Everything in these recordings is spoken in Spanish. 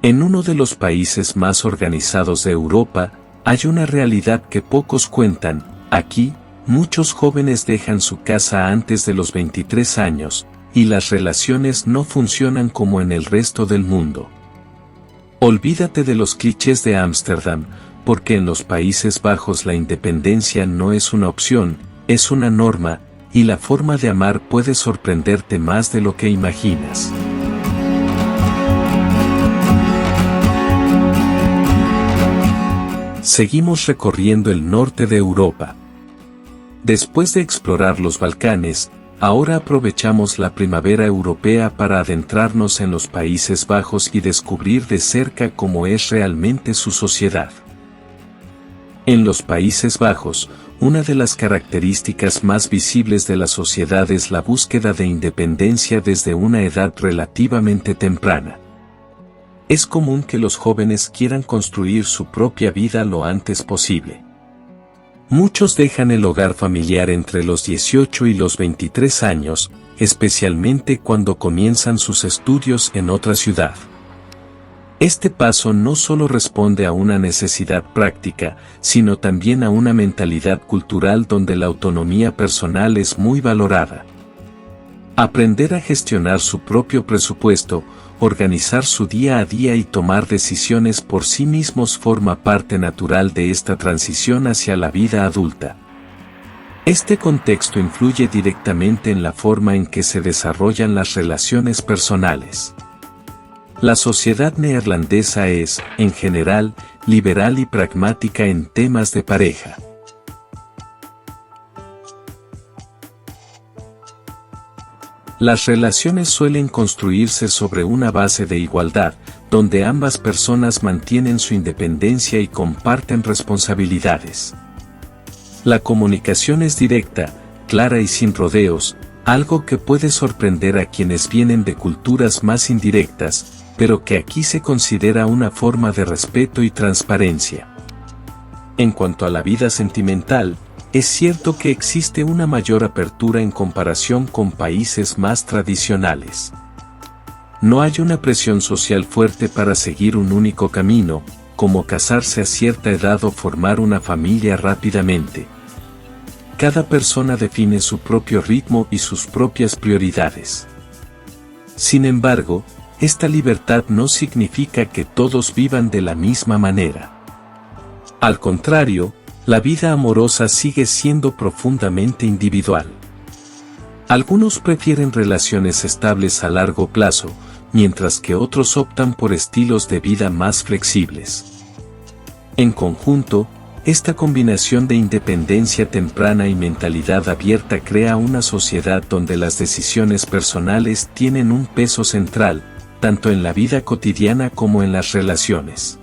En uno de los países más organizados de Europa, hay una realidad que pocos cuentan. Aquí, muchos jóvenes dejan su casa antes de los 23 años, y las relaciones no funcionan como en el resto del mundo. Olvídate de los clichés de Ámsterdam, porque en los Países Bajos la independencia no es una opción, es una norma, y la forma de amar puede sorprenderte más de lo que imaginas. Seguimos recorriendo el norte de Europa. Después de explorar los Balcanes, ahora aprovechamos la primavera europea para adentrarnos en los Países Bajos y descubrir de cerca cómo es realmente su sociedad. En los Países Bajos, una de las características más visibles de la sociedad es la búsqueda de independencia desde una edad relativamente temprana. Es común que los jóvenes quieran construir su propia vida lo antes posible. Muchos dejan el hogar familiar entre los 18 y los 23 años, especialmente cuando comienzan sus estudios en otra ciudad. Este paso no solo responde a una necesidad práctica, sino también a una mentalidad cultural donde la autonomía personal es muy valorada. Aprender a gestionar su propio presupuesto, organizar su día a día y tomar decisiones por sí mismos forma parte natural de esta transición hacia la vida adulta. Este contexto influye directamente en la forma en que se desarrollan las relaciones personales. La sociedad neerlandesa es, en general, liberal y pragmática en temas de pareja. Las relaciones suelen construirse sobre una base de igualdad, donde ambas personas mantienen su independencia y comparten responsabilidades. La comunicación es directa, clara y sin rodeos, algo que puede sorprender a quienes vienen de culturas más indirectas, pero que aquí se considera una forma de respeto y transparencia. En cuanto a la vida sentimental, es cierto que existe una mayor apertura en comparación con países más tradicionales. No hay una presión social fuerte para seguir un único camino, como casarse a cierta edad o formar una familia rápidamente. Cada persona define su propio ritmo y sus propias prioridades. Sin embargo, esta libertad no significa que todos vivan de la misma manera. Al contrario, la vida amorosa sigue siendo profundamente individual. Algunos prefieren relaciones estables a largo plazo, mientras que otros optan por estilos de vida más flexibles. En conjunto, esta combinación de independencia temprana y mentalidad abierta crea una sociedad donde las decisiones personales tienen un peso central, tanto en la vida cotidiana como en las relaciones.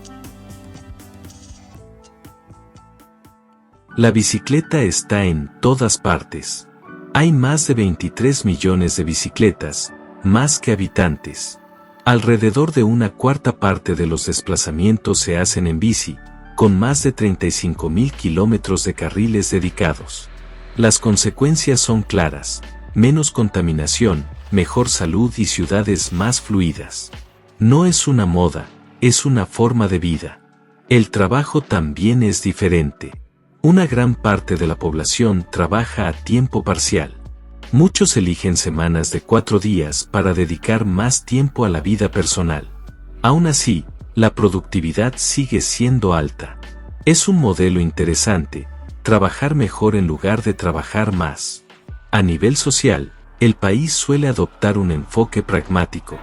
La bicicleta está en todas partes. Hay más de 23 millones de bicicletas, más que habitantes. Alrededor de una cuarta parte de los desplazamientos se hacen en bici, con más de 35.000 kilómetros de carriles dedicados. Las consecuencias son claras: menos contaminación, mejor salud y ciudades más fluidas. No es una moda, es una forma de vida. El trabajo también es diferente. Una gran parte de la población trabaja a tiempo parcial. Muchos eligen semanas de 4 días para dedicar más tiempo a la vida personal. Aún así, la productividad sigue siendo alta. Es un modelo interesante, trabajar mejor en lugar de trabajar más. A nivel social, el país suele adoptar un enfoque pragmático.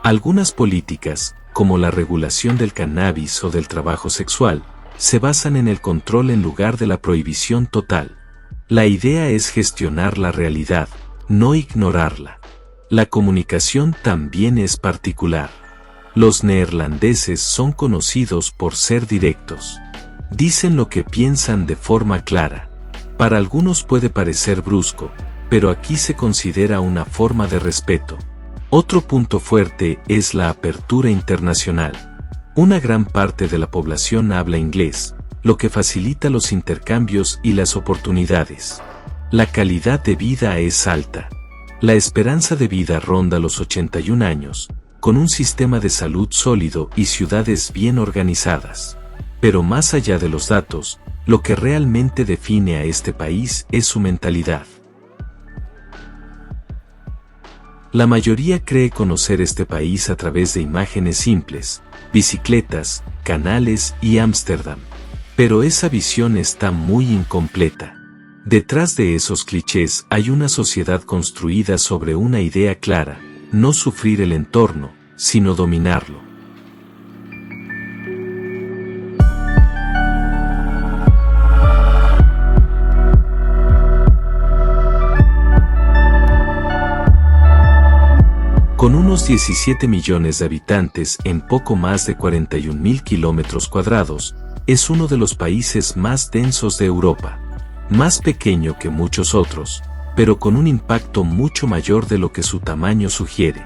Algunas políticas, como la regulación del cannabis o del trabajo sexual, se basan en el control en lugar de la prohibición total. La idea es gestionar la realidad, no ignorarla. La comunicación también es particular. Los neerlandeses son conocidos por ser directos. Dicen lo que piensan de forma clara. Para algunos puede parecer brusco, pero aquí se considera una forma de respeto. Otro punto fuerte es la apertura internacional. Una gran parte de la población habla inglés, lo que facilita los intercambios y las oportunidades. La calidad de vida es alta. La esperanza de vida ronda los 81 años, con un sistema de salud sólido y ciudades bien organizadas. Pero más allá de los datos, lo que realmente define a este país es su mentalidad. La mayoría cree conocer este país a través de imágenes simples, bicicletas, canales y Ámsterdam. Pero esa visión está muy incompleta. Detrás de esos clichés hay una sociedad construida sobre una idea clara: no sufrir el entorno, sino dominarlo. Con unos 17 millones de habitantes en poco más de 41.000 kilómetros cuadrados, es uno de los países más densos de Europa. Más pequeño que muchos otros, pero con un impacto mucho mayor de lo que su tamaño sugiere.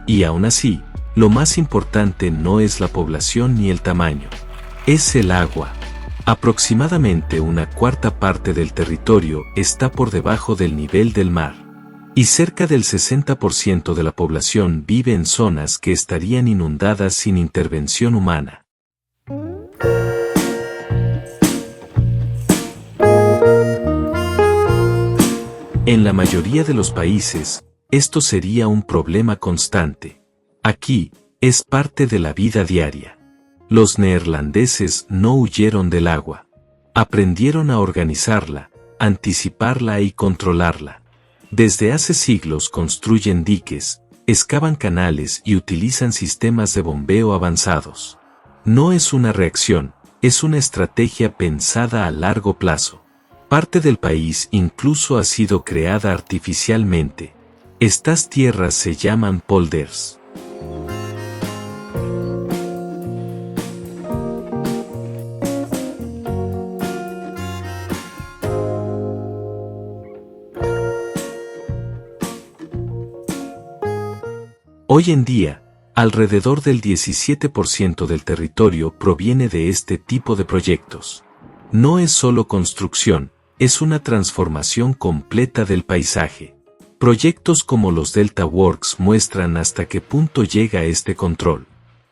Y aún así, lo más importante no es la población ni el tamaño. Es el agua. Aproximadamente una cuarta parte del territorio está por debajo del nivel del mar. Y cerca del 60% de la población vive en zonas que estarían inundadas sin intervención humana. En la mayoría de los países, esto sería un problema constante. Aquí, es parte de la vida diaria. Los neerlandeses no huyeron del agua. Aprendieron a organizarla, anticiparla y controlarla. Desde hace siglos construyen diques, excavan canales y utilizan sistemas de bombeo avanzados. No es una reacción, es una estrategia pensada a largo plazo. Parte del país incluso ha sido creada artificialmente. Estas tierras se llaman polders. Hoy en día, alrededor del 17% del territorio proviene de este tipo de proyectos. No es solo construcción, es una transformación completa del paisaje. Proyectos como los Delta Works muestran hasta qué punto llega este control.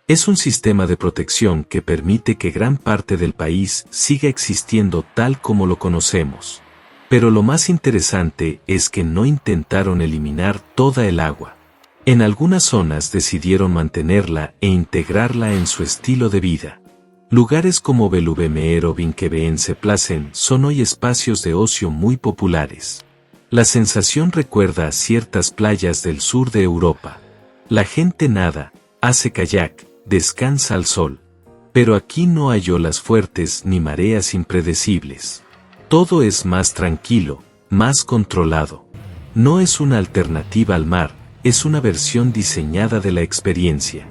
Es un sistema de protección que permite que gran parte del país siga existiendo tal como lo conocemos. Pero lo más interesante es que no intentaron eliminar toda el agua. En algunas zonas decidieron mantenerla e integrarla en su estilo de vida. Lugares como Belluvemeer o Vinkebeense-Plassen son hoy espacios de ocio muy populares. La sensación recuerda a ciertas playas del sur de Europa. La gente nada, hace kayak, descansa al sol. Pero aquí no hay olas fuertes ni mareas impredecibles. Todo es más tranquilo, más controlado. No es una alternativa al mar, es una versión diseñada de la experiencia.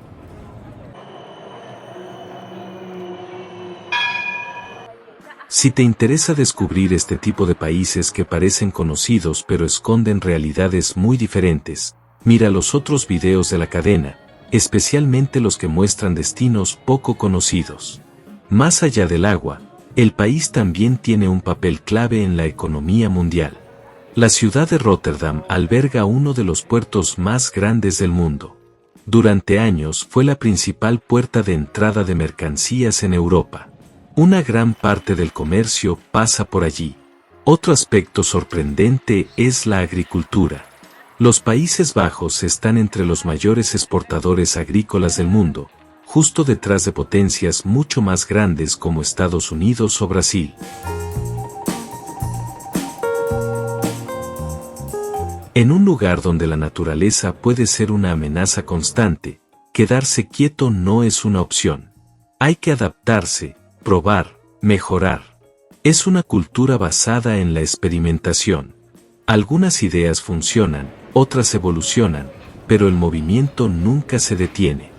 Si te interesa descubrir este tipo de países que parecen conocidos pero esconden realidades muy diferentes, mira los otros videos de la cadena, especialmente los que muestran destinos poco conocidos. Más allá del agua, el país también tiene un papel clave en la economía mundial. La ciudad de Rotterdam alberga uno de los puertos más grandes del mundo. Durante años fue la principal puerta de entrada de mercancías en Europa. Una gran parte del comercio pasa por allí. Otro aspecto sorprendente es la agricultura. Los Países Bajos están entre los mayores exportadores agrícolas del mundo, justo detrás de potencias mucho más grandes como Estados Unidos o Brasil. En un lugar donde la naturaleza puede ser una amenaza constante, quedarse quieto no es una opción. Hay que adaptarse, probar, mejorar. Es una cultura basada en la experimentación. Algunas ideas funcionan, otras evolucionan, pero el movimiento nunca se detiene.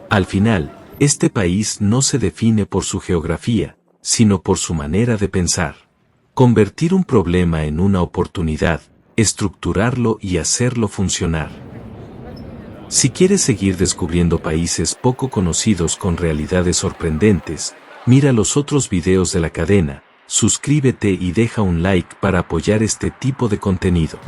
Al final, este país no se define por su geografía, sino por su manera de pensar. Convertir un problema en una oportunidad, estructurarlo y hacerlo funcionar. Si quieres seguir descubriendo países poco conocidos con realidades sorprendentes, mira los otros videos de la cadena, suscríbete y deja un like para apoyar este tipo de contenido.